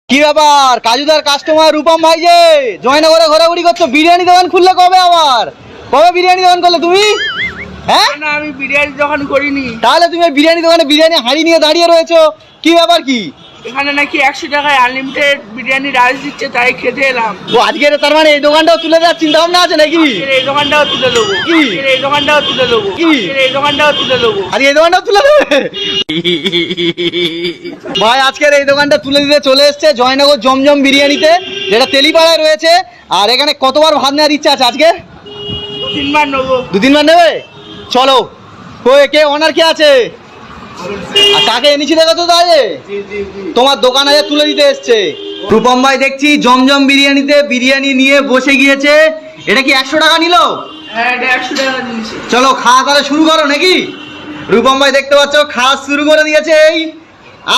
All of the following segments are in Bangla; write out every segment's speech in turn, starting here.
কি ব্যাপার কাজুদার কাস্টমার রূপম ভাই যে জয়নগরে ঘোরাঘুরি করছো, বিরিয়ানি দোকান খুললে কবে? আবার কবে বিরিয়ানি দোকান করলে তুমি? হ্যাঁ না, আমি বিরিয়ানি দোকান করিনি। তাহলে তুমি বিরিয়ানি দোকানে বিরিয়ানি হাঁড়ি নিয়ে দাঁড়িয়ে রয়েছো, কি ব্যাপার? কি এখানে নাকি 100 টাকায় আনলিমিটেড বিরিয়ানি রাইস দিচ্ছে, তাই খেতে এলাম। ও আজকের তার মানে এই দোকানটাও তুলে দেওয়ার চিন্তা ভাবনা আছে নাকি? এই দোকানটাও তুলে দেবো, কি? এই দোকানটাও তুলে দেবো, কি? এই দোকানটাও তুলে দেবো। আজকে এই দোকানটাও তুলে দেবে ভাই? আজকের এই দোকানটা তুলে দিতে চলে এসছে জয়নগর জমজম বিরিয়ানিতে, যেটা তেলিপাড়ায় রয়েছে। আর এখানে কতবার ভাত নেওয়ার ইচ্ছা আছে আজকে? 3বার নেবো। 2-3 বার নেবে? চলো। কই কে ওনার কে আছে? আর কাকে এনেছি দেখো তো তাহলে? তোমার দোকানে তুলে দিতে এসছে রূপম ভাই। দেখছি জমজম বিরিয়ানিতে বিরিয়ানি নিয়ে বসে গিয়েছে। এটা কি 100 টাকা নিল? হ্যাঁ, এটা 100 টাকা দিয়েছে। চলো খাওয়া তাহলে শুরু করো নাকি? রূপম ভাই দেখতে পাচ্ছ খাওয়া শুরু করে দিয়েছে। এই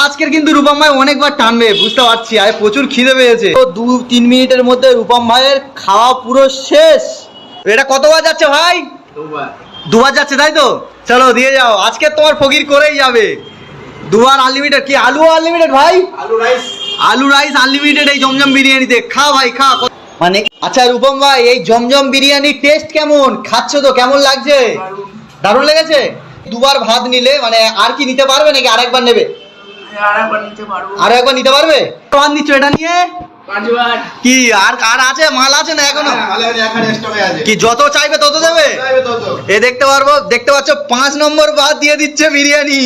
আজকের কিন্তু রূপম ভাই অনেকবার টানবে বুঝতে পারছি, আর প্রচুর খিদে পেয়েছে। 2-3 মিনিটের মধ্যে রূপম ভাইয়ের খাওয়া পুরো শেষ। এটা কতবার যাচ্ছে ভাই? 2বার যাচ্ছে তাই তো? চলো দিয়ে যাও, আজকে তোমার ফকির করেই যাবে। 2বার আনলিমিটেড। কি আলু আনলিমিটেড ভাই? আলু রাইস আনলিমিটেড এই জমজম বিরিয়ানিতে। খা ভাই খা। মানে আচ্ছা রূপম ভাই, এই জমজম বিরিয়ানির টেস্ট কেমন? খাচ্ছ তো, কেমন লাগছে? দারুণ লেগেছে। 2বার ভাত নিলে মানে আর কি নিতে পারবে নাকি আরেকবার নেবে? আরেকবার নিতে পারবো। আরো একবার নিতে পারবে? কত নিচ্ছ এটা নিয়ে? 5বার। কি আর আর আছে মাল আছে না এখনো? কি যত চাইবে তত দেবে? এ দেখতে পাচ্ছ 5 নম্বর ভাত দিয়ে দিচ্ছে বিরিয়ানি।